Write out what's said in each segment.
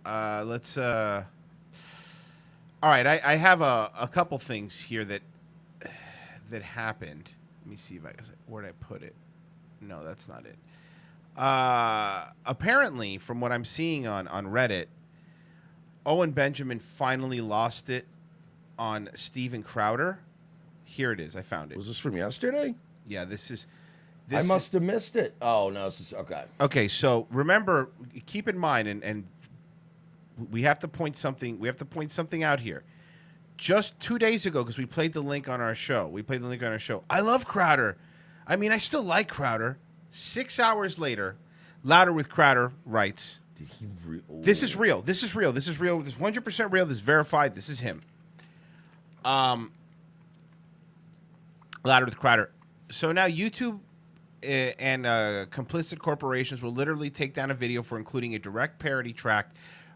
Let's. All right, I have a couple things here that happened. Let me see if where'd I put it. No, that's not it. Apparently, from what I'm seeing on Reddit, Owen Benjamin finally lost it on Steven Crowder. Here it is. I found it. Was this from yesterday? Yeah, this is. I must have missed it. Oh no, this is okay. Okay, so remember, keep in mind, and we have to point something. We have to point something out here. Just 2 days ago, because we played the link on our show. I love Crowder. I mean, I still like Crowder. 6 hours later, Louder with Crowder writes, Did he This is real. This is real. This is real. This is 100% real. This is verified. This is him. Louder with Crowder. So now YouTube and complicit corporations will literally take down a video for including a direct parody track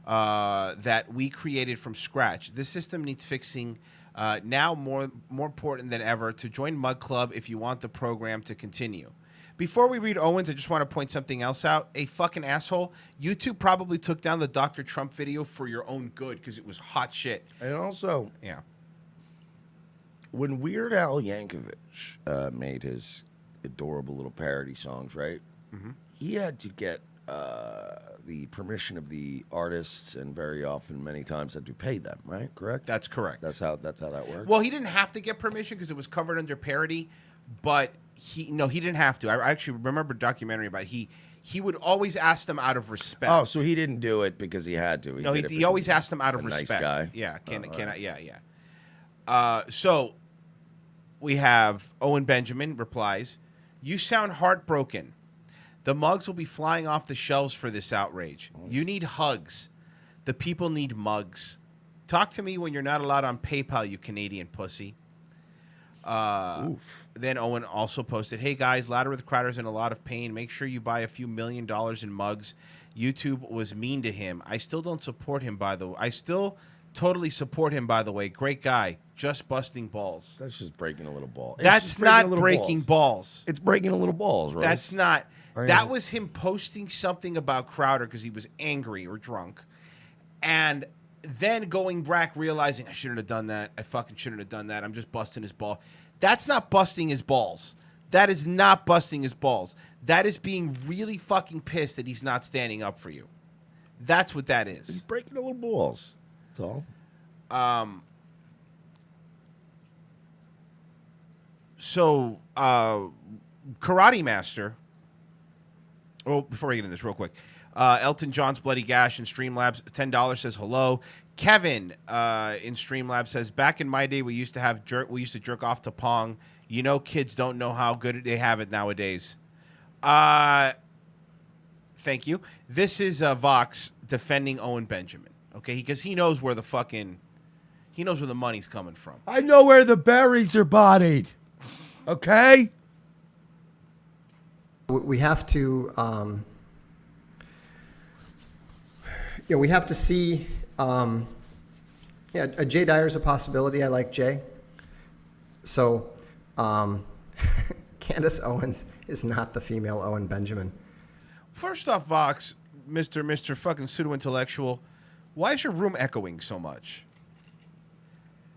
that we created from scratch. This system needs fixing now more important than ever. To join Mug Club if you want the program to continue. Before we read Owens, I just want to point something else out. A fucking asshole. YouTube probably took down the Dr. Trump video for your own good because it was hot shit. And also, yeah, when Weird Al Yankovic made his adorable little parody songs, right? Mm-hmm. He had to get the permission of the artists, and very often, many times, had to pay them. Right? Correct. That's correct. That's how that works. Well, he didn't have to get permission because it was covered under parody, but he didn't have to. I actually remember a documentary about it. He would always ask them out of respect. Oh, so he didn't do it because he had to. He always asked them out of nice respect. Guy. Yeah, so we have Owen Benjamin replies, "You sound heartbroken. The mugs will be flying off the shelves for this outrage. You need hugs. The people need mugs. Talk to me when you're not allowed on PayPal, you Canadian pussy." Then Owen also posted, "Hey guys, Louder with Crowder's in a lot of pain. Make sure you buy a few $1 million in mugs. YouTube was mean to him. I still don't support him, by the way. I still totally support him, by the way. Great guy. Just busting balls." That's just breaking a little ball. That's not breaking balls. It's breaking a little balls, right? That's not. That was him posting something about Crowder because he was angry or drunk. And then going back, realizing, I shouldn't have done that. I fucking shouldn't have done that. I'm just busting his ball. That's not busting his balls. That is not busting his balls. That is being really fucking pissed that he's not standing up for you. That's what that is. He's breaking a little balls. That's all. So, Karate Master. Well, before I get into this real quick, Elton John's Bloody Gash in Streamlabs, $10 says hello. Kevin in Streamlabs says, back in my day, we used to jerk off to Pong. You know, kids don't know how good they have it nowadays. Thank you. This is Vox defending Owen Benjamin, okay? Because he knows where the money's coming from. I know where the berries are bodied. Okay? We have to, we have to see, Jay Dyer's a possibility. I like Jay. So, Candace Owens is not the female Owen Benjamin. First off, Vox, Mr. fucking pseudo-intellectual, why is your room echoing so much?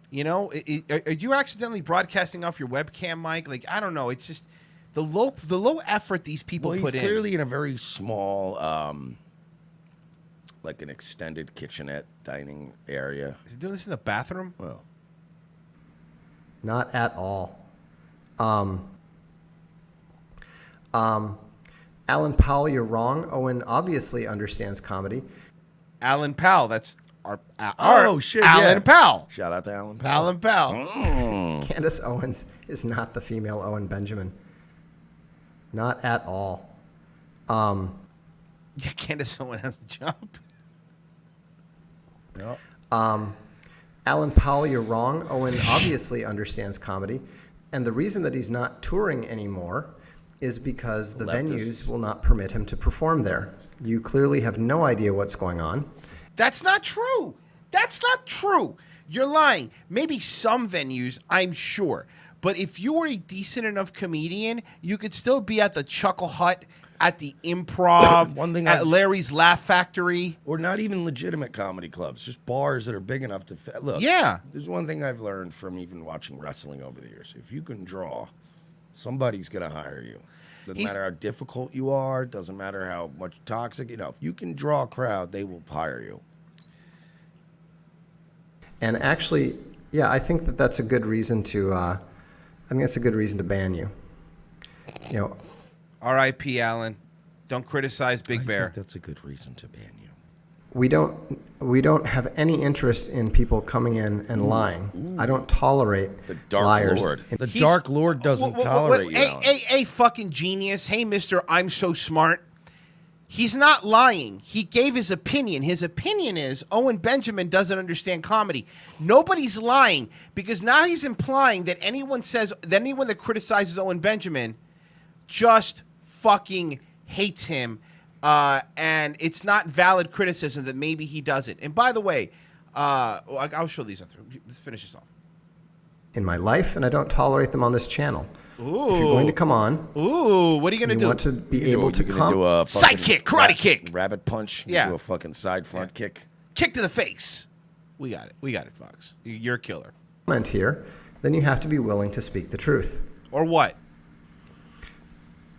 You know, are you accidentally broadcasting off your webcam mic? Like, I don't know. It's just the low effort these people put in. He's clearly in a very small, like an extended kitchenette dining area. Is he doing this in the bathroom? Well, not at all. Alan Powell, you're wrong. Owen obviously understands comedy. Alan Powell, that's our shit, Alan yeah. Powell. Shout out to Alan Powell. Alan Powell. Candace Owens is not the female Owen Benjamin. Not at all. Yeah, Candace Owens has a job. Yep. Alan Powell, you're wrong. Owen obviously understands comedy. And the reason that he's not touring anymore is because the venues will not permit him to perform there. You clearly have no idea what's going on. That's not true. That's not true. You're lying. Maybe some venues, I'm sure. But if you were a decent enough comedian, you could still be at the Chuckle Hut at the Improv, One thing at Larry's Laugh Factory. Or not even legitimate comedy clubs, just bars that are big enough to look. Yeah. There's one thing I've learned from even watching wrestling over the years. If you can draw, somebody's going to hire you. Doesn't matter how difficult you are, doesn't matter how much toxic, if you can draw a crowd, they will hire you. And actually, yeah, I think that's a good reason to. I think that's a good reason to ban you. R.I.P. Allen. Don't criticize Big Bear. I think that's a good reason to ban you. We don't have any interest in people coming in and lying. I don't tolerate The Dark liars. Lord. The Dark Lord doesn't tolerate you. Hey, fucking genius. Hey, Mr. I'm so smart. He's not lying. He gave his opinion. His opinion is Owen Benjamin doesn't understand comedy. Nobody's lying because now he's implying that anyone that criticizes Owen Benjamin just fucking hates him. And it's not valid criticism that maybe he doesn't. And by the way, I'll show these. Let's finish this off. In my life, and I don't tolerate them on this channel. Ooh. If you're going to come on, what are you going to do? You want to be able to come. Do a side kick, karate kick, rabbit punch. Yeah. Do a fucking side front kick. Kick to the face. We got it, Vox. You're a killer. Comment here, then you have to be willing to speak the truth. Or what?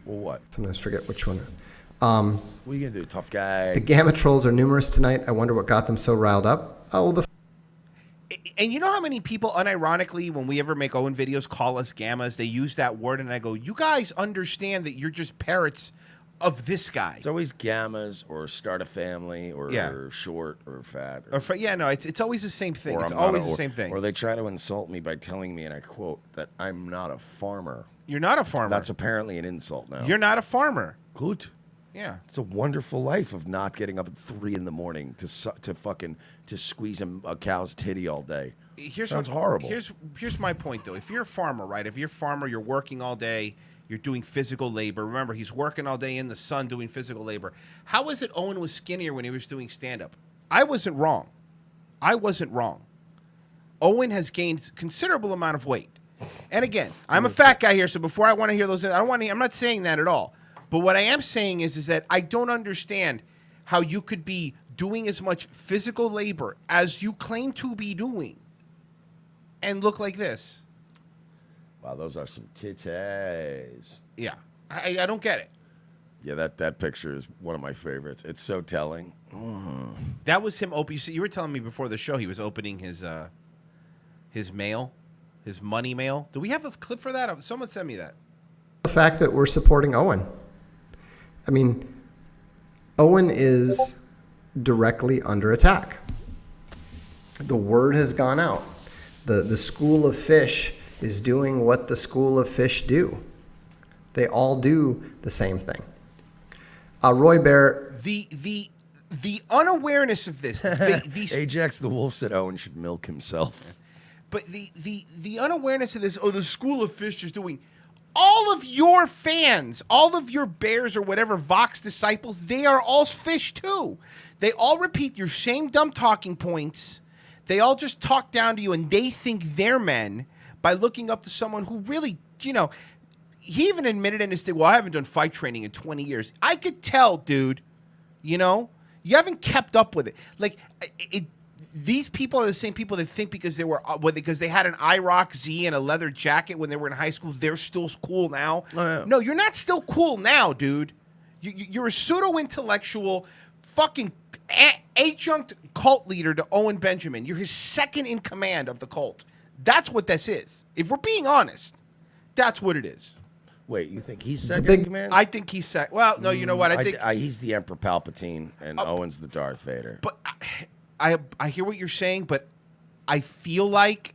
Well, what? Sometimes forget which one. What are you going to do, tough guy? The Gamma trolls are numerous tonight. I wonder what got them so riled up. Oh, And you know how many people, unironically, when we ever make Owen videos, call us gammas? They use that word, and I go, you guys understand that you're just parrots of this guy. It's always gammas or start a family or short or fat. It's always the same thing. It's always the same thing. Or they try to insult me by telling me, and I quote, that I'm not a farmer. You're not a farmer. That's apparently an insult now. You're not a farmer. Good. Yeah. It's a wonderful life of not getting up at 3 a.m. to squeeze a cow's titty all day. Sounds horrible. Here's my point, though. If you're a farmer, right? If you're a farmer, you're working all day. You're doing physical labor. Remember, he's working all day in the sun doing physical labor. How is it Owen was skinnier when he was doing stand-up? I wasn't wrong. Owen has gained considerable amount of weight. And again, I'm a fat guy here, so before I want to hear those, I'm not saying that at all. But what I am saying is that I don't understand how you could be doing as much physical labor as you claim to be doing and look like this. Wow, those are some titties. Yeah, I don't get it. Yeah, that picture is one of my favorites. It's so telling. That was him opening. You were telling me before the show he was opening his mail, his money mail. Do we have a clip for that? Someone sent me that. The fact that we're supporting Owen. I mean, Owen is directly under attack. The word has gone out. The school of fish is doing what the school of fish do. They all do the same thing. Roy Bear. The unawareness of this. Ajax the Wolf said Owen should milk himself. But the unawareness of this. Oh, the school of fish is doing. All of your fans, all of your bears or whatever Vox disciples, they are all fish too. They all repeat your same dumb talking points. They all just talk down to you, and they think they're men by looking up to someone who really, he even admitted in his thing, well, I haven't done fight training in 20 years. I could tell, dude, you haven't kept up with it. Like, these people are the same people that think because they had an IROC Z and a leather jacket when they were in high school, they're still cool now. Oh, yeah. No, you're not still cool now, dude. You're a pseudo-intellectual fucking adjunct cult leader to Owen Benjamin. You're his second in command of the cult. That's what this is. If we're being honest, that's what it is. Wait, you think he's second in command? I think he's second. Well, no, you know what? I think he's the Emperor Palpatine and Owen's the Darth Vader. But I hear what you're saying, but I feel like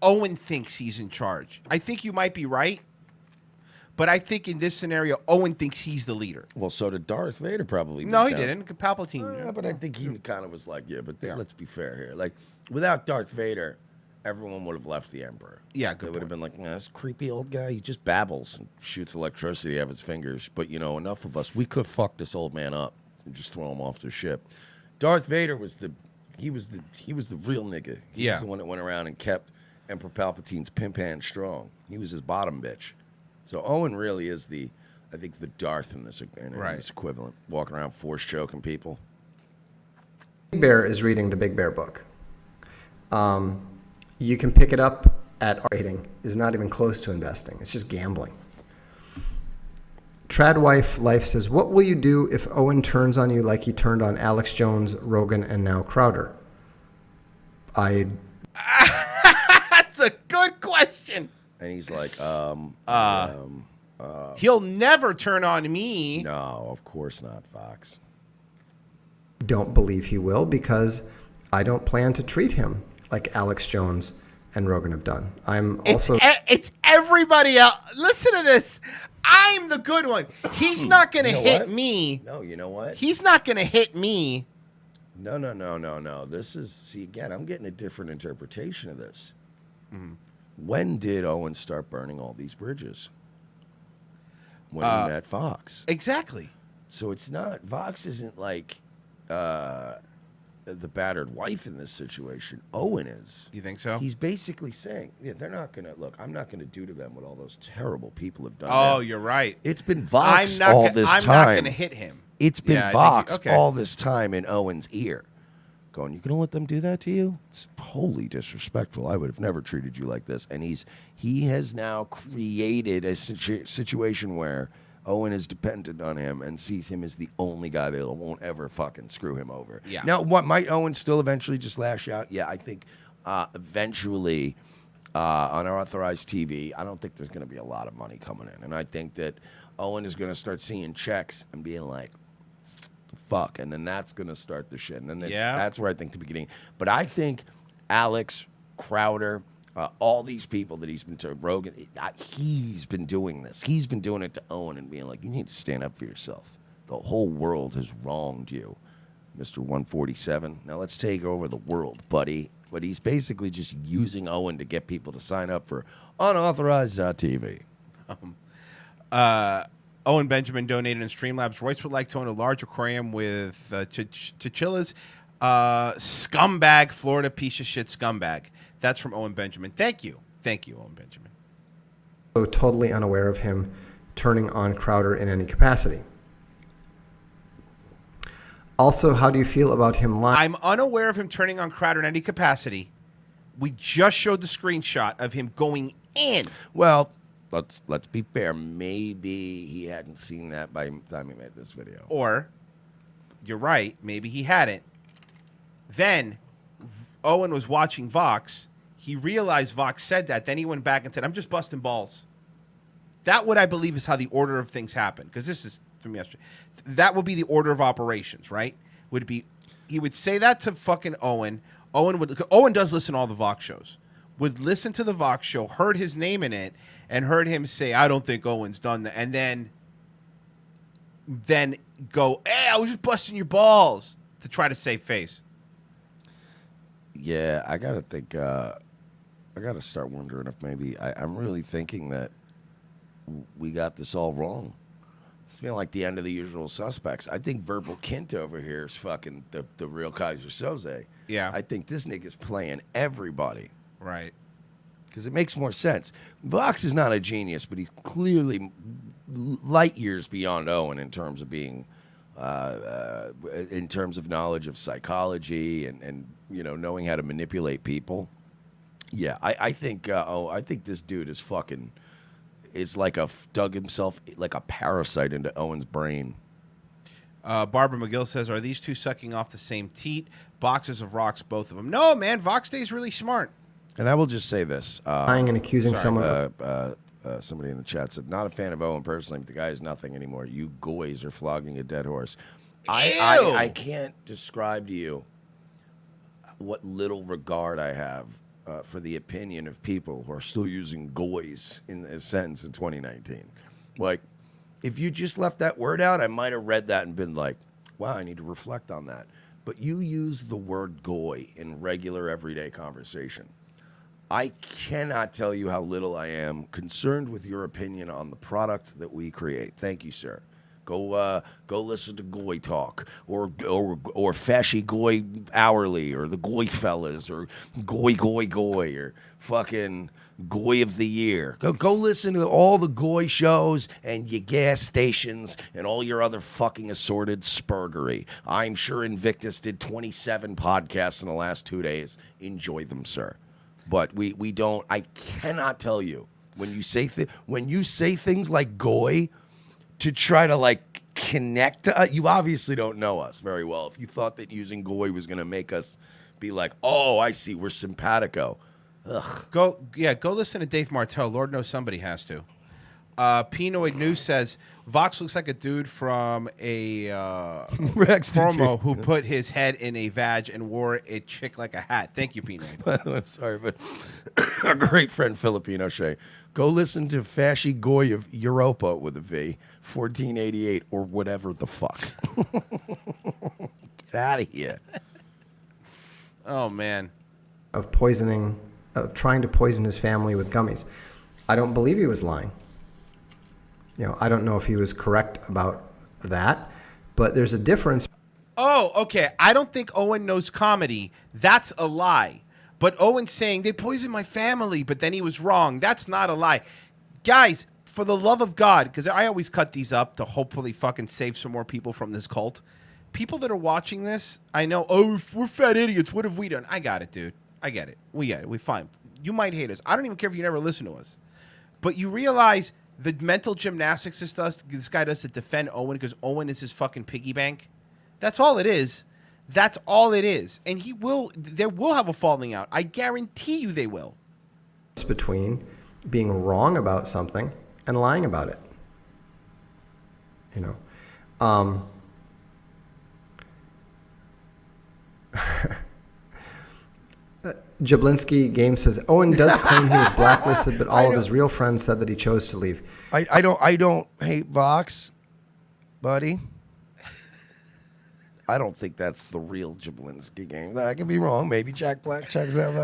Owen thinks he's in charge. I think you might be right, but I think in this scenario, Owen thinks he's the leader. Well, so did Darth Vader probably. No, he didn't. Palpatine. Yeah, but I think he kind of was like, let's be fair here. Like, without Darth Vader, everyone would have left the Emperor. Yeah, good They would point. have been like, this creepy old guy, he just babbles and shoots electricity out of his fingers. But, enough of us. We could fuck this old man up and just throw him off the ship. Darth Vader was the real nigga. He was the one that went around and kept Emperor Palpatine's pimp hand strong. He was his bottom bitch. So Owen really is the I think the Darth in this equivalent, walking around force choking people. Big Bear is reading the Big Bear book. You can pick it up at rating. Is not even close to investing. It's just gambling. Tradwife Life says, what will you do if Owen turns on you like he turned on Alex Jones, Rogan, and now Crowder? That's a good question. And he's like, he'll never turn on me. no, of course not, Vox. Don't believe he will because I don't plan to treat him like Alex Jones and Rogan have done. I'm also... It's everybody else. Listen to this. I'm the good one. He's not going to hit me. No, you know what? He's not going to hit me. No. This is, see, again, I'm getting a different interpretation of this. When did Owen start burning all these bridges? When he met Vox. Exactly. So it's not, Vox isn't like the battered wife in this situation. Owen is. You think so? He's basically saying, yeah, they're not going to, look, I'm not going to do to them what all those terrible people have done. Oh, you're right. It's been Vox I'm all this time. I'm not going to hit him. It's been Yeah, Vox okay. all this time in Owen's ear. Going, you're going to let them do that to you? It's wholly disrespectful. I would have never treated you like this. And he has now created a situation where Owen is dependent on him and sees him as the only guy that won't ever fucking screw him over. Yeah. Now, what, might Owen still eventually just lash out? Yeah, I think eventually on unauthorized TV, I don't think there's going to be a lot of money coming in. And I think that Owen is going to start seeing checks and being like, fuck, and then that's going to start the shit. And then that's where I think the beginning. But I think Alex, Crowder, all these people that he's been to, Rogan, he's been doing this. He's been doing it to Owen and being like, you need to stand up for yourself. The whole world has wronged you, Mr. 147. Now let's take over the world, buddy. But he's basically just using Owen to get people to sign up for unauthorized.tv. Owen Benjamin donated in Streamlabs. Royce would like to own a large aquarium with chinchillas. Scumbag, Florida piece of shit scumbag. That's from Owen Benjamin. Thank you, Owen Benjamin. So totally unaware of him turning on Crowder in any capacity. Also, how do you feel about him lying? I'm unaware of him turning on Crowder in any capacity. We just showed the screenshot of him going in. Well, let's be fair. Maybe he hadn't seen that by the time he made this video. Or, you're right, maybe he hadn't. Then, Owen was watching Vox. He realized Vox said that. Then he went back and said, I'm just busting balls. That would, I believe, is how the order of things happen. Because this is from yesterday. That would be the order of operations, right? Would be, he would say that to fucking Owen. Owen does listen to all the Vox shows. Would listen to the Vox show, heard his name in it, and heard him say, I don't think Owen's done that. And then go, hey, I was just busting your balls to try to save face. Yeah, I got to think, I got to start wondering if maybe, I'm really thinking that we got this all wrong. It's feeling like the end of The Usual Suspects. I think Verbal Kint over here is fucking the real Kaiser Soze. Yeah. I think this nigga's playing everybody. Right. Because it makes more sense. Vox is not a genius, but he's clearly light years beyond Owen in terms of being, in terms of knowledge of psychology and you know, knowing how to manipulate people. Yeah, I think this dude is fucking, is like dug himself like a parasite into Owen's brain. Barbara McGill says, are these two sucking off the same teat? Boxes of rocks, both of them. No, man, Vox Day's really smart. And I will just say this. Lying and accusing someone of... Somebody in the chat said, not a fan of Owen personally, but the guy is nothing anymore. You goys are flogging a dead horse. I can't describe to you what little regard I have for the opinion of people who are still using goys in a sentence in 2019. Like, if you just left that word out, I might have read that and been like, wow, I need to reflect on that. But you use the word goy in regular everyday conversation. I cannot tell you how little I am concerned with your opinion on the product that we create. Thank you, sir. Go listen to Goy Talk or Fashy Goy Hourly or the Goy Fellas or Goy or fucking Goy of the Year. Go listen to all the Goy shows and your gas stations and all your other fucking assorted spurgery. I'm sure Invictus did 27 podcasts in the last 2 days. Enjoy them, sir. But we don't. I cannot tell you when you say things like Goy to try to like connect to us. You obviously don't know us very well. If you thought that using Goy was going to make us be like, oh, I see, we're simpatico. Ugh. Go listen to Dave Martell. Lord knows somebody has to. Pinoid News says Vox looks like a dude from a promo who put his head in a vag and wore a chick like a hat. Thank you, Pinoid. I'm sorry, but our great friend Filipino Shay. Go listen to Fashy Goy of Europa with a V, 1488 or whatever the fuck. Get out of here. Oh man. Of trying to poison his family with gummies. I don't believe he was lying. I don't know if he was correct about that, but there's a difference. Oh, okay. I don't think Owen knows comedy. That's a lie. But Owen's saying they poisoned my family, but then he was wrong. That's not a lie. Guys, for the love of God, because I always cut these up to hopefully fucking save some more people from this cult. People that are watching this, I know, we're fat idiots. What have we done? I got it, dude. I get it. We get it. We fine. You might hate us. I don't even care if you never listen to us. But you realize the mental gymnastics this guy does to defend Owen because Owen is his fucking piggy bank. That's all it is. That's all it is. And there will have a falling out. I guarantee you they will. It's between being wrong about something and lying about it. Jablinski Game says Owen does claim he was blacklisted, but all of his real friends said that he chose to leave. I don't hate Vox, buddy. I don't think that's the real Jablinski Game. I could be wrong. Maybe Jack Black checks out.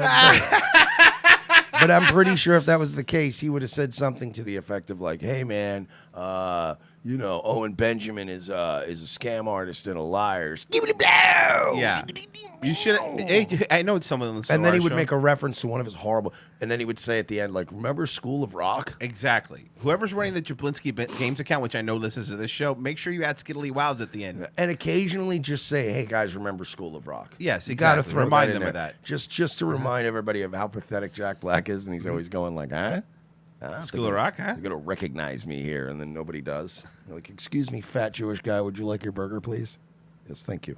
But I'm pretty sure if that was the case, he would have said something to the effect of like, "Hey, man, Owen Benjamin is a scam artist and a liar." Yeah. You should. I know it's someone on the and then he would make a reference to one of his horrible, and then he would say at the end, like, "Remember School of Rock?" Exactly. Whoever's running the Jablinski Games account, which I know listens to this show, make sure you add Skiddly Wows at the end. And occasionally just say, "Hey guys, remember School of Rock?" Yes, you exactly. Gotta remind them of that. Just to remind everybody of how pathetic Jack Black is, and he's always going like, "Huh? School of Rock, huh? You're gonna recognize me here," and then nobody does. You're like, "Excuse me, fat Jewish guy, would you like your burger, please?" Yes, thank you.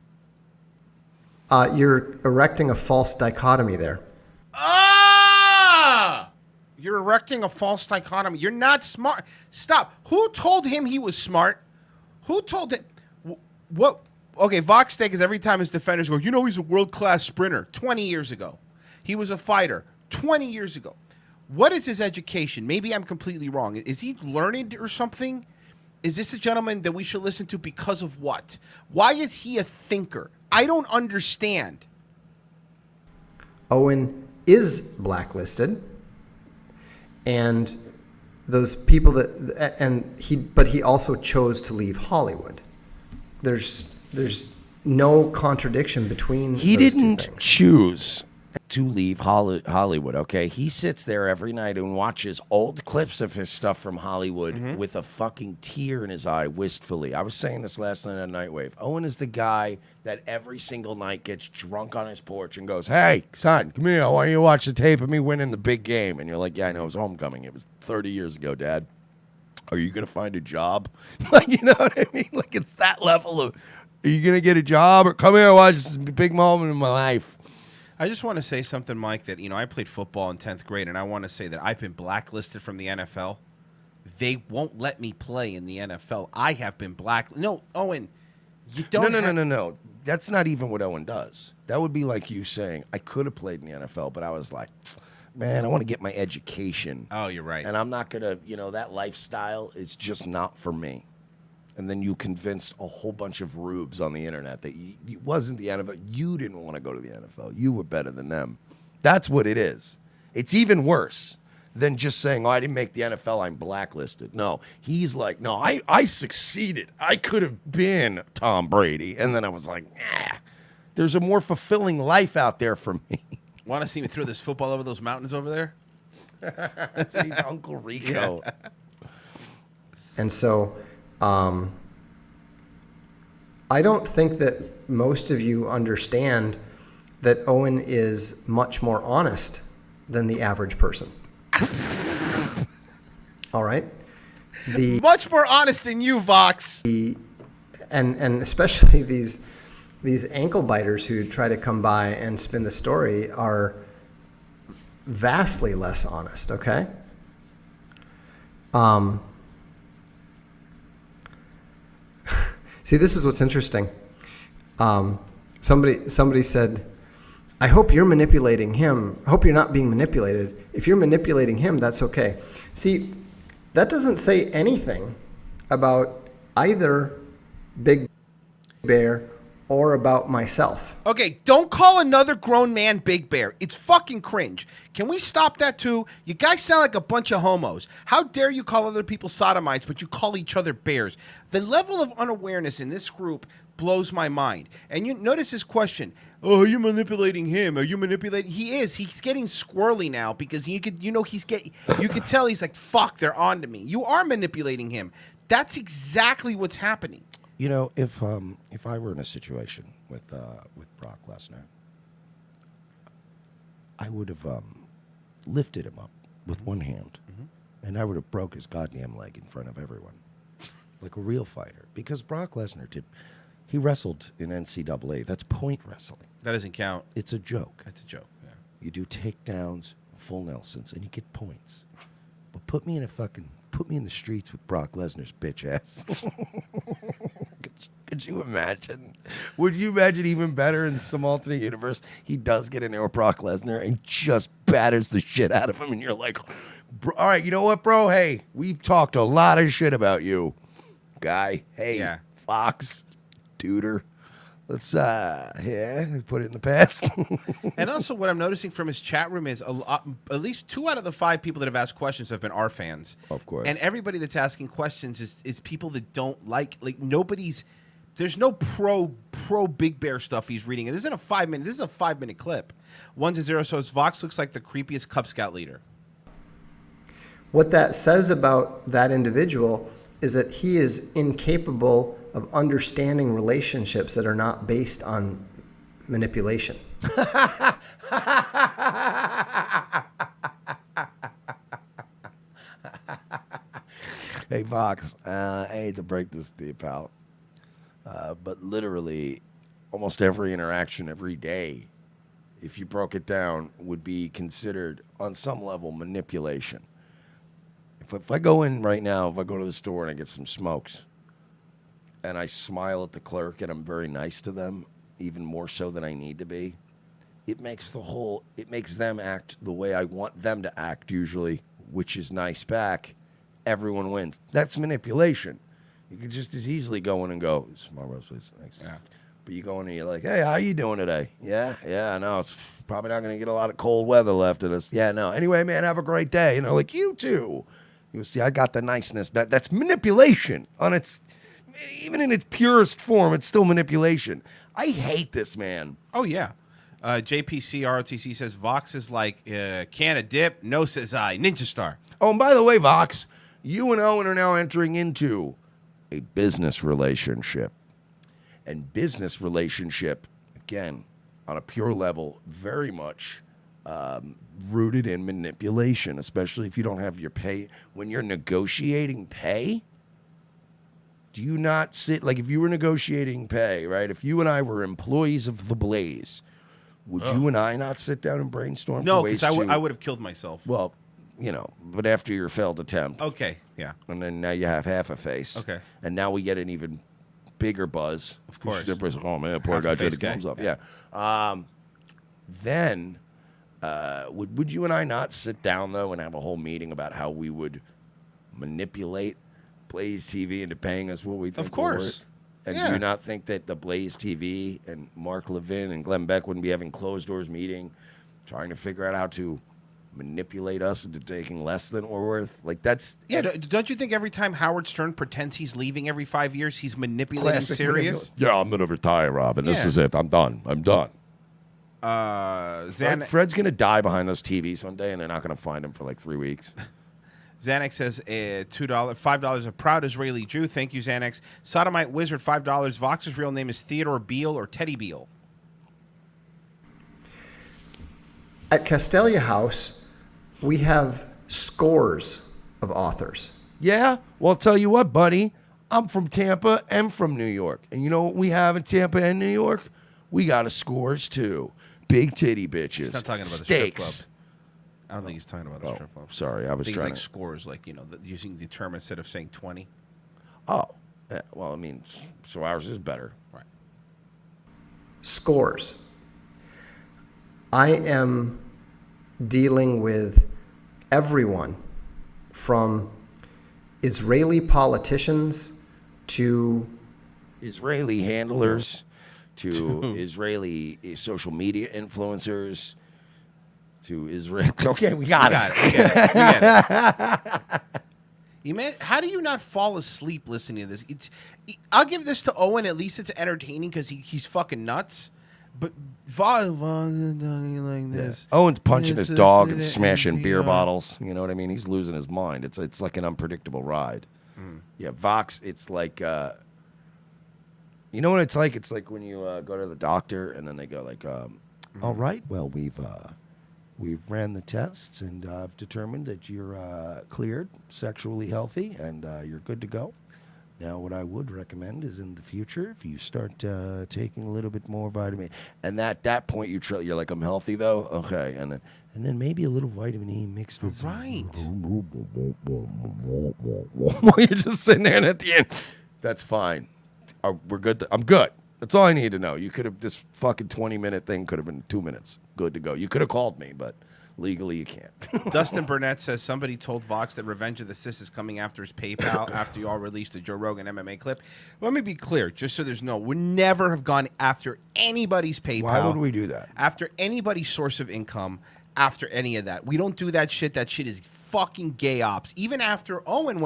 You're erecting a false dichotomy there. You're erecting a false dichotomy. You're not smart. Stop. Who told him he was smart? Who told him? What? Okay, Vox Steak is every time his defenders go, he's a world-class sprinter. 20 years ago. He was a fighter. 20 years ago. What is his education? Maybe I'm completely wrong. Is he learned or something? Is this a gentleman that we should listen to because of what? Why is he a thinker? I don't understand. Owen is blacklisted, and those people but he also chose to leave Hollywood. There's no contradiction between He those two didn't things. choose to leave Hollywood, okay? He sits there every night and watches old clips of his stuff from Hollywood with a fucking tear in his eye wistfully. I was saying this last night on Nightwave. Owen is the guy that every single night gets drunk on his porch and goes, "Hey, son, come here. I want you to watch the tape of me winning the big game." And you're like, "Yeah, I know. It was homecoming. It was 30 years ago, Dad. Are you going to find a job?" Like, you know what I mean? Like, it's that level of, are you going to get a job? Or come here and watch this big moment in my life. I just want to say something, Mike, that, I played football in 10th grade, and I want to say that I've been blacklisted from the NFL. They won't let me play in the NFL. I have been blacklisted. No, Owen, you don't No. That's not even what Owen does. That would be like you saying, I could have played in the NFL, but I was like, man, I want to get my education. Oh, you're right. And I'm not going to, that lifestyle is just not for me. And then you convinced a whole bunch of rubes on the internet that it wasn't the NFL. You didn't want to go to the NFL. You were better than them. That's what it is. It's even worse. than just saying, "Oh, I didn't make the NFL, I'm blacklisted." No, he's like, "No, I succeeded. I could have been Tom Brady." And then I was like, there's a more fulfilling life out there for me. Want to see me throw this football over those mountains over there? That's he's Uncle Rico. Yeah. And so I don't think that most of you understand that Owen is much more honest than the average person. All right? Much more honest than you, Vox. And especially these ankle biters who try to come by and spin the story are vastly less honest, okay? See, this is what's interesting. Somebody said, I hope you're manipulating him. I hope you're not being manipulated. If you're manipulating him, that's okay. See, that doesn't say anything about either Big Bear or about myself. Okay, don't call another grown man Big Bear. It's fucking cringe. Can we stop that too? You guys sound like a bunch of homos. How dare you call other people sodomites, but you call each other bears? The level of unawareness in this group blows my mind. And you notice this question. Oh, are you manipulating him? Are you manipulating? He is. He's getting squirrely now because you could tell he's like, fuck, they're on to me. You are manipulating him. That's exactly what's happening. You know, if I were in a situation with Brock Lesnar, I would have lifted him up with one hand, and I would have broke his goddamn leg in front of everyone, like a real fighter. Because Brock Lesnar he wrestled in NCAA. That's point wrestling. That doesn't count. It's a joke. That's a joke. Yeah. You do takedowns, full Nelsons, and you get points. But put me in the streets with Brock Lesnar's bitch ass. Could you imagine? Would you imagine even better in some alternate universe? He does get in there with Brock Lesnar and just batters the shit out of him, and you're like, all right, you know what, bro? Hey, we've talked a lot of shit about you, guy. Hey, Yeah. Fox, Duder. Let's put it in the past. And also, what I'm noticing from his chat room is at least 2 out of the 5 people that have asked questions have been our fans. Of course. And everybody that's asking questions is people that don't like nobody's. There's no pro Big Bear stuff he's reading. And this isn't a 5-minute. This is a 5-minute clip. 1 to 0. So Vox looks like the creepiest Cub Scout leader. What that says about that individual is that he is incapable of understanding relationships that are not based on manipulation. Hey, Vox, I hate to break this to you, pal, but literally almost every interaction every day, if you broke it down, would be considered on some level manipulation. If I go in right now, if I go to the store and I get some smokes, and I smile at the clerk and I'm very nice to them, even more so than I need to be, it makes them act the way I want them to act usually, which is nice back. Everyone wins. That's manipulation. You could just as easily go in and go, "Small roast, please." Thanks. Yeah. But you go in and you're like, "Hey, how you doing today?" Yeah, I know. It's probably not going to get a lot of cold weather left of us. Yeah, no. Anyway, man, have a great day. You know, like you too. You see, I got the niceness back. That's manipulation on its... Even in its purest form, it's still manipulation. I hate this, man. Oh, yeah. JPC ROTC says, Vox is like can of dip. No, says I. Ninja Star. Oh, and by the way, Vox, you and Owen are now entering into a business relationship. And business relationship, again, on a pure level, very much rooted in manipulation, especially if you don't have your pay. When you're negotiating pay... Do you not sit, like if you were negotiating pay, right? If you and I were employees of the Blaze, would you and I not sit down and brainstorm? No, because because I would have killed myself. Well, you know, but after your failed attempt. Okay, yeah. And then now you have half a face. Okay. And now we get an even bigger buzz. Of course. Everybody's like, oh man, poor Half a guy face did the thumbs guy. up. Yeah. Then, would you and I not sit down, though, and have a whole meeting about how we would manipulate Blaze TV into paying us what we think Of course. we're worth? And Yeah. do you not think that the Blaze TV and Mark Levin and Glenn Beck wouldn't be having closed doors meeting, trying to figure out how to manipulate us into taking less than we're worth. Like that's Don't you think every time Howard Stern pretends he's leaving every 5 years, he's manipulating classic Sirius? Yeah, I'm gonna retire, Robin. This is it. I'm done. Fred's gonna die behind those TVs one day, and they're not gonna find him for like 3 weeks. Xanax says $5. A proud Israeli Jew. Thank you, Xanax. Sodomite Wizard $5. Vox's real name is Theodore Beale or Teddy Beale. At Castelia House, we have scores of authors. Yeah? Well, I'll tell you what, buddy. I'm from Tampa and from New York. And you know what we have in Tampa and New York? We got a scores, too. Big titty bitches. He's not talking about Steaks. the strip club. I don't think he's talking about the strip club. Sorry, I was think trying it's like scores, like, using the term instead of saying 20. Oh. Yeah, well, I mean, so ours is better. Right. Scores. I am dealing with everyone from Israeli politicians to Israeli handlers to Israeli social media influencers to Israel. Okay, we got it. We get it. How do you not fall asleep listening to this? I'll give this to Owen. At least it's entertaining because he's fucking nuts. But like this. Yeah. Owen's punching his dog and smashing beer bottles. You know what I mean? He's losing his mind. It's like an unpredictable ride. Yeah, Vox. It's like, you know what it's like? It's like when you go to the doctor and then they go like, all right, well we've ran the tests and I've determined that you're cleared, sexually healthy, and you're good to go. Now, what I would recommend is in the future, if you start taking a little bit more vitamin, and at that point you're like, I'm healthy though, okay, and then maybe a little vitamin E mixed with right. You're just sitting there, and at the end, that's fine. We're good. I'm good. That's all I need to know. You could have this fucking 20-minute thing could have been 2 minutes. Good to go. You could have called me, but legally you can't. Dustin Burnett says somebody told Vox that Revenge of the Sis is coming after his PayPal after you all released the Joe Rogan MMA clip. Let me be clear, just so there's we never have gone after anybody's PayPal. Why would we do that? After anybody's source of income, after any of that. We don't do that shit. That shit is fucking gay ops. Even after Owen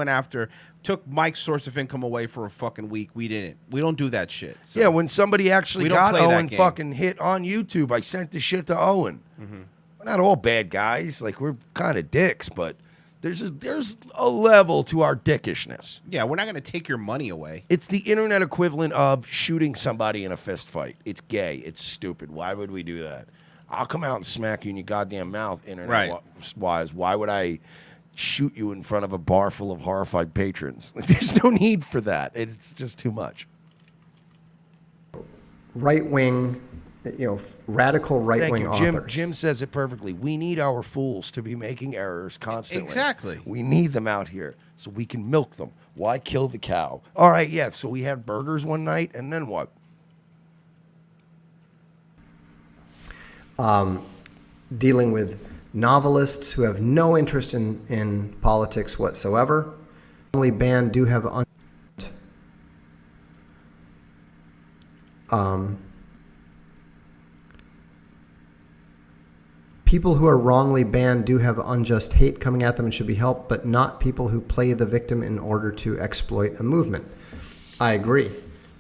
took Mike's source of income away for a fucking week, we didn't. We don't do that shit. So. Yeah, when somebody actually got Owen fucking hit on YouTube, I sent the shit to Owen. Mm-hmm. We're not all bad guys. Like, we're kind of dicks, but there's a level to our dickishness. Yeah, we're not going to take your money away. It's the internet equivalent of shooting somebody in a fist fight. It's gay. It's stupid. Why would we do that? I'll come out and smack you in your goddamn mouth, internet-wise. Why would I shoot you in front of a bar full of horrified patrons? Like, there's no need for that. It's just too much. Right-wing, radical right-wing authors. Jim says it perfectly. We need our fools to be making errors constantly. Exactly. We need them out here so we can milk them. Why kill the cow? All right, yeah, so we had burgers one night, and then what? Dealing with novelists who have no interest in politics whatsoever. Only band do have people who are wrongly banned do have unjust hate coming at them and should be helped, but not people who play the victim in order to exploit a movement. I agree,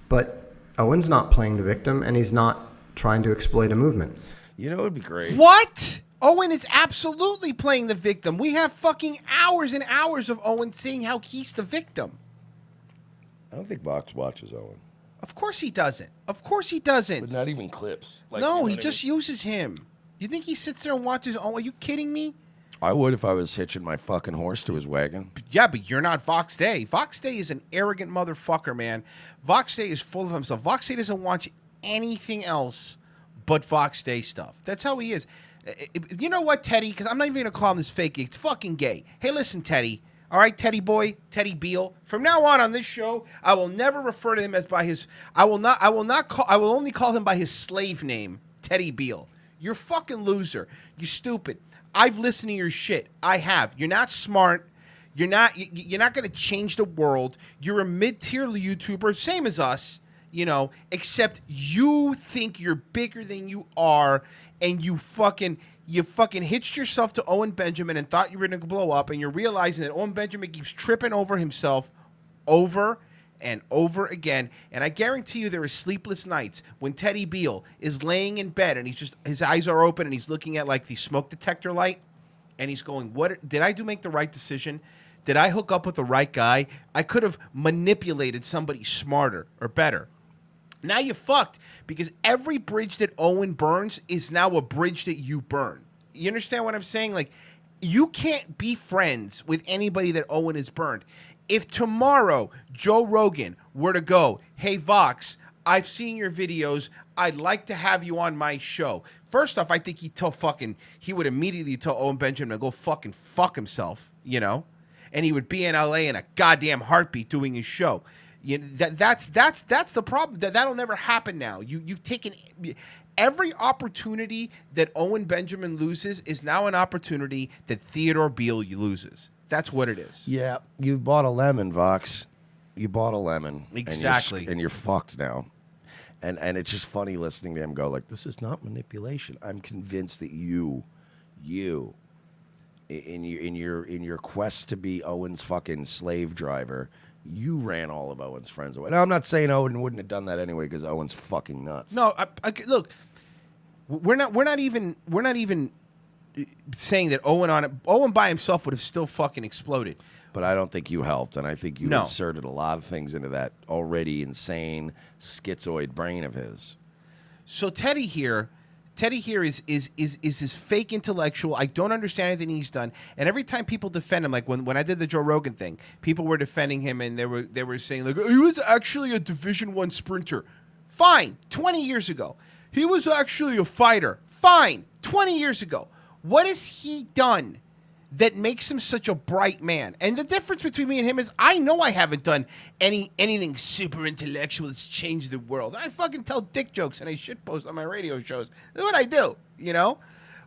but Owen's not playing the victim, and he's not trying to exploit a movement. You know, it would be great. What? Owen is absolutely playing the victim. We have fucking hours and hours of Owen saying how he's the victim. I don't think Vox watches Owen. Of course he doesn't. Of course he doesn't. But not even clips. Like, no, he just uses him. You think he sits there and watches Owen? Are you kidding me? I would if I was hitching my fucking horse to his wagon. Yeah, but you're not Vox Day. Vox Day is an arrogant motherfucker, man. Vox Day is full of himself. Vox Day doesn't watch anything else but Vox Day stuff. That's how he is. You know what, Teddy? Because I'm not even going to call him this fake. It's fucking gay. Hey, listen, Teddy. All right, Teddy boy, Teddy Beale. From now on this show, I will never refer to him as by his. I will only call him by his slave name, Teddy Beale. You're a fucking loser. You stupid. I've listened to your shit. I have. You're not smart. You're not going to change the world. You're a mid-tier YouTuber, same as us. Except you think you're bigger than you are, and you fucking you fucking hitched yourself to Owen Benjamin and thought you were going to blow up, and you're realizing that Owen Benjamin keeps tripping over himself over and over again. And I guarantee you there are sleepless nights when Teddy Beal is laying in bed and his eyes are open and he's looking at like the smoke detector light and he's going, "What did I make the right decision? Did I hook up with the right guy? I could have manipulated somebody smarter or better." Now you fucked, because every bridge that Owen burns is now a bridge that you burn. You understand what I'm saying? Like, you can't be friends with anybody that Owen has burned. If tomorrow Joe Rogan were to go, "Hey, Vox, I've seen your videos. I'd like to have you on my show." First off, I think he would immediately tell Owen Benjamin to go fucking fuck himself, you know? And he would be in LA in a goddamn heartbeat doing his show. That's the problem. That'll never happen now. You've taken every opportunity that Owen Benjamin loses is now an opportunity that Theodore Beale loses. That's what it is. Yeah, you bought a lemon, Vox. You bought a lemon. Exactly. And you're fucked now. And it's just funny listening to him go like, "This is not manipulation." I'm convinced that you in your quest to be Owen's fucking slave driver, you ran all of Owen's friends away. Now, I'm not saying Owen wouldn't have done that anyway, because Owen's fucking nuts. No, look, we're not even saying that Owen by himself would have still fucking exploded. But I don't think you helped, and I think you No. inserted a lot of things into that already insane schizoid brain of his. So Teddy here is this fake intellectual. I don't understand anything he's done. And every time people defend him, like when I did the Joe Rogan thing, people were defending him and they were saying like, he was actually a Division I sprinter. Fine, 20 years ago. He was actually a fighter. Fine, 20 years ago. What has he done that makes him such a bright man? And the difference between me and him is I know I haven't done anything super intellectual that's changed the world. I fucking tell dick jokes and I shitpost on my radio shows. That's what I do, you know?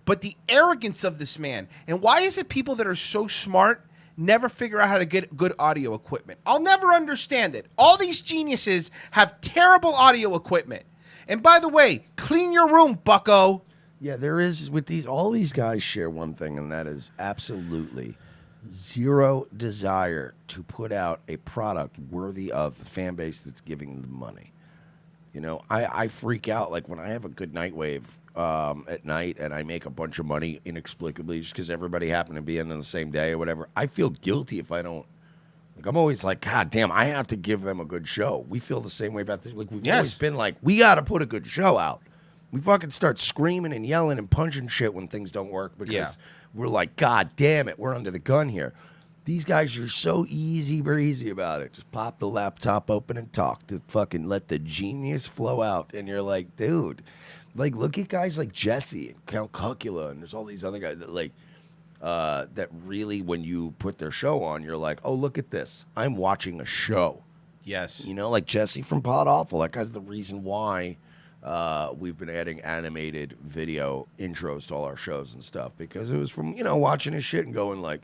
But the arrogance of this man, and why is it people that are so smart never figure out how to get good audio equipment? I'll never understand it. All these geniuses have terrible audio equipment. And by the way, clean your room, bucko. Yeah, there is, all these guys share one thing, and that is absolutely zero desire to put out a product worthy of the fan base that's giving them money. You know, I freak out like when I have a good night wave at night and I make a bunch of money inexplicably just because everybody happened to be in on the same day or whatever. I feel guilty if I don't. Like, I'm always like, God damn, I have to give them a good show. We feel the same way about this. Like, we've always been like, we got to put a good show out. We fucking start screaming and yelling and punching shit when things don't work because we're like, God damn it, we're under the gun here. These guys are so easy breezy about it. Just pop the laptop open and talk. To fucking let the genius flow out. And you're like, dude, like, look at guys like Jesse and Count Cucula, and there's all these other guys that like that really, when you put their show on, you're like, oh, look at this. I'm watching a show. Yes. You know, like Jesse from Pod Awful. That guy's the reason why we've been adding animated video intros to all our shows and stuff, because it was from, you know, watching his shit and going like,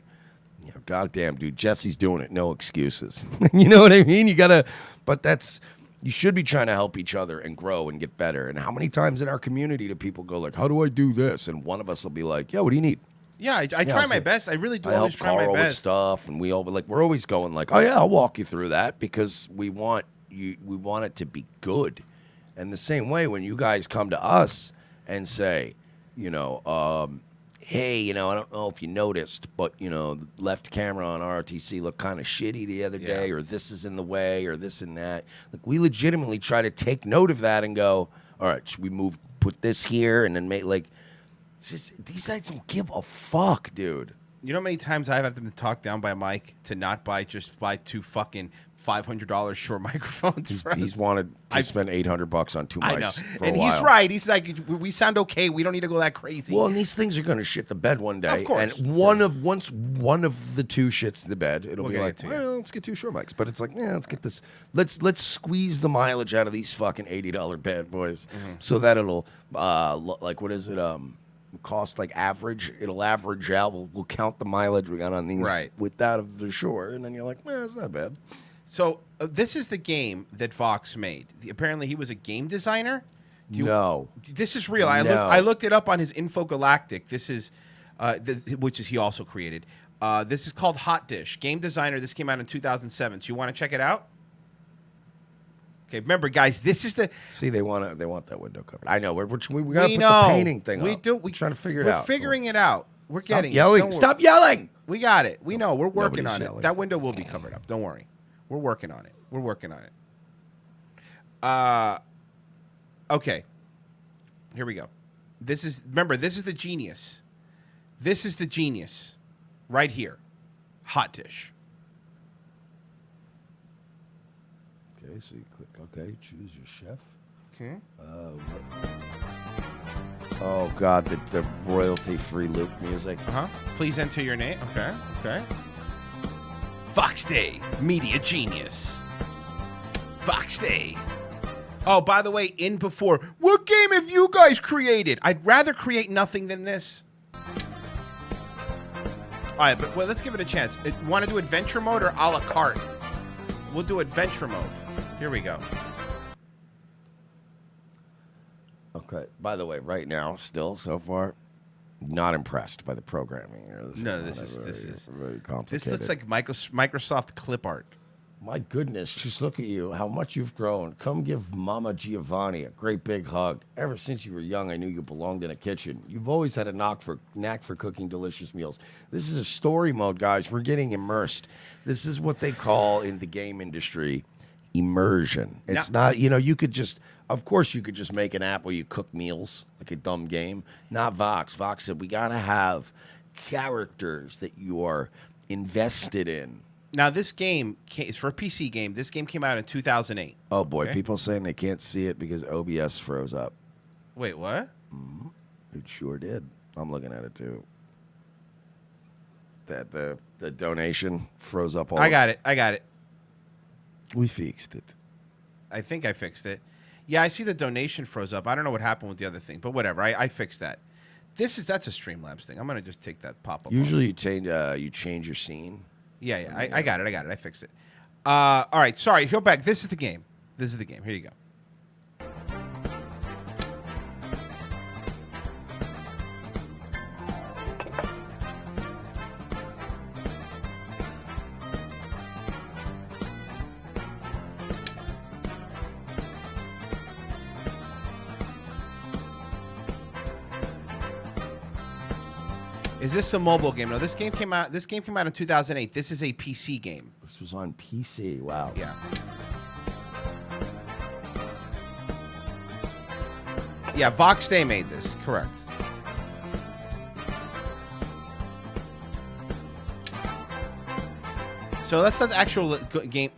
you know, goddamn, dude, Jesse's doing it. No excuses. You know what I mean? You should be trying to help each other and grow and get better. And how many times in our community do people go like, how do I do this? And one of us will be like, yeah, what do you need? Yeah, I try my best. I really do I always help try my Carl with best. stuff, and we all like, we're always going like, oh yeah, I'll walk you through that, because we want it to be good. And the same way when you guys come to us and say, you know, hey, you know, I don't know if you noticed, but, you know, the left camera on ROTC looked kind of shitty the other day, or this is in the way, or this and that. Like, we legitimately try to take note of that and go, all right, should we put this here, and then make, like, it's just, these guys don't give a fuck, dude. You know how many times I've had them talked down by Mike to not buy two fucking $500 short microphones? He's wanted to spend $800 on two mics. I know, for and a while. he's right. He's like, we sound okay. We don't need to go that crazy. Well, and these things are going to shit the bed one day. Of course. And once one of the two shits the bed, it'll be like, get to well, let's get two short mics. But it's like, yeah, let's get this. Let's squeeze the mileage out of these fucking $80 bad boys, so that it'll like, what is it? Cost like average. It'll average out. We'll count the mileage we got on these with that of the Shure, and then you're like, it's not bad. So this is the game that Vox made. Apparently, he was a game designer. No. This is real. No. I looked it up on his Infogalactic. This is, which is he also created. This is called Hot Dish. Game designer. This came out in 2007. So you want to check it out? Okay. Remember, guys, this is the. See, they want that window covered. I know. We got to put know. the painting thing We up. do. We're trying to figure it We're out. figuring it out. We're getting. Stop yelling. Stop yelling. We got it. We know. We're working Nobody's on yelling. it. That window will be covered up. Don't worry. We're working on it. We're working on it. Okay. Here we go. Remember, this is the genius. This is the genius. Right here. Hot Dish. Okay, so you click OK, choose your chef. Okay. Oh, God, the royalty-free loop music. Please enter your name. Okay. Vox Day, media genius. Vox Day. Oh, by the way, in before, what game have you guys created? I'd rather create nothing than this. All right, but let's give it a chance. Want to do adventure mode or a la carte? We'll do adventure mode. Here we go. Okay, by the way, right now, still, so far, not impressed by the programming. This is very complicated. This looks like Microsoft clip art. My goodness, just look at you, how much you've grown. Come give Mama Giovanni a great big hug. Ever since you were young, I knew you belonged in a kitchen. You've always had a knack for cooking delicious meals. This is a story mode, guys. We're getting immersed. This is what they call in the game industry immersion. It's not, you could just, of course, you could just make an app where you cook meals, like a dumb game. Not Vox. Vox said, we got to have characters that you are invested in. Now, this game is for a PC game. This game came out in 2008. Oh, boy. Okay. People saying they can't see it because OBS froze up. Wait, what? Mm-hmm. It sure did. I'm looking at it, too. That the donation froze up all I got it. We fixed it. I think I fixed it. Yeah, I see the donation froze up. I don't know what happened with the other thing, but whatever. I fixed that. That's a Streamlabs thing. I'm going to just take that pop-up. Usually you change your scene. Yeah. I got it. I fixed it. All right. Sorry. Go back. This is the game. Here you go. Is this a mobile game? No, this game came out in 2008. This is a PC game. This was on PC. Wow. Yeah. Yeah, Vox Day made this. Correct. So that's the actual game.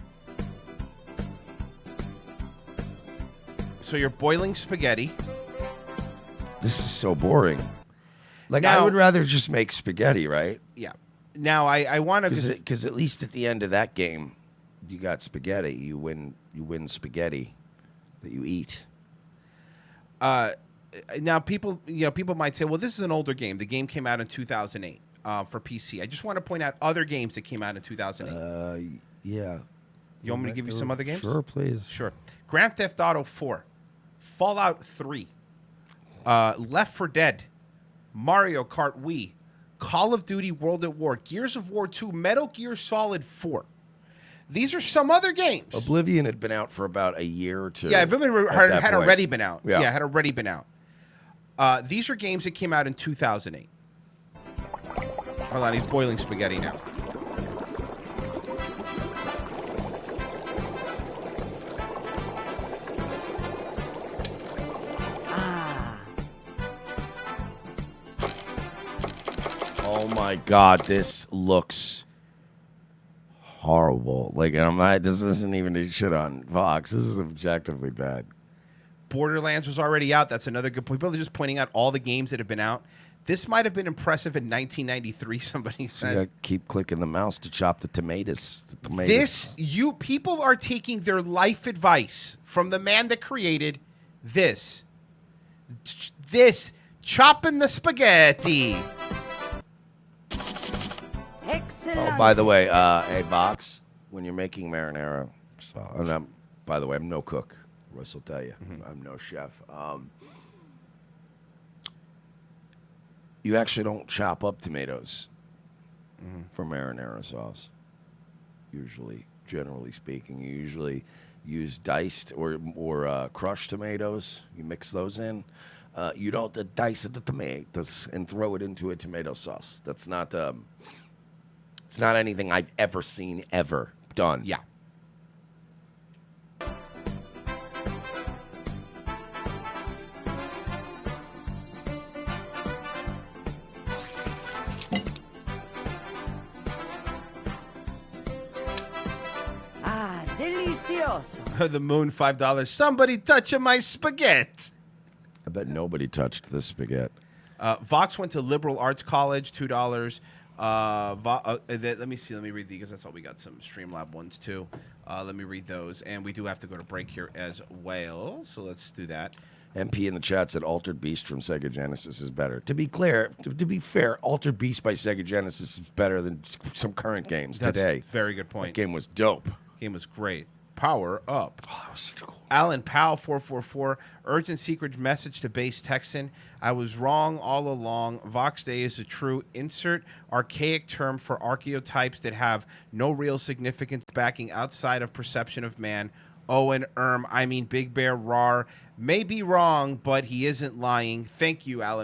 So you're boiling spaghetti. This is so boring. Like, Now- I would rather just make spaghetti, right? Yeah. Now I want to Because at least at the end of that game, you got spaghetti. You win spaghetti that you eat. now people might say, well, this is an older game. The game came out in 2008 for PC. I just want to point out other games that came out in 2008. Yeah. You want me to give you some other games? Sure, please. Sure. Grand Theft Auto 4, Fallout 3, Left 4 Dead, Mario Kart Wii, Call of Duty World at War, Gears of War 2, Metal Gear Solid 4. These are some other games. Oblivion had been out for about a year or two. Yeah, Oblivion had already been out. Yeah. Had already been out. These are games that came out in 2008. Hold on, he's boiling spaghetti now. Oh my God, this looks horrible. Like, this isn't even a shit on Vox. This is objectively bad. Borderlands was already out. That's another good point. People are just pointing out all the games that have been out. This might have been impressive in 1993. Somebody So you said. gotta keep clicking the mouse to chop the tomatoes. People are taking their life advice from the man that created this. Chopping the spaghetti. Oh, by the way, hey, Vox, when you're making marinara, by the way, I'm no cook. Russ will tell you. I'm no chef. You actually don't chop up tomatoes for marinara sauce. Usually, generally speaking, you usually use diced or crushed tomatoes. You mix those in. You don't dice the tomatoes and throw it into a tomato sauce. That's not. It's not anything I've ever seen ever done. Yeah. Delicioso. The Moon, $5. Somebody touching my spaghetti. I bet nobody touched this spaghetti. Vox went to liberal arts college, $2. Let me see. Let me read these because that's all we got. Some Streamlab ones too. Let me read those, and we do have to go to break here as well. So let's do that. MP in the chat said Altered Beast from Sega Genesis is better. To be clear, to be fair, Altered Beast by Sega Genesis is better than some current games That's today. a very good point. That game was dope. Game was great. Power up. Oh, that was such a cool. Alan Powell, 444. Urgent secret message to base Texan. I was wrong all along. Vox Day is a true insert archaic term for archetypes that have no real significance backing outside of perception of man. Owen, I mean Big Bear, rar. May be wrong, but he isn't lying. Thank you, Alan.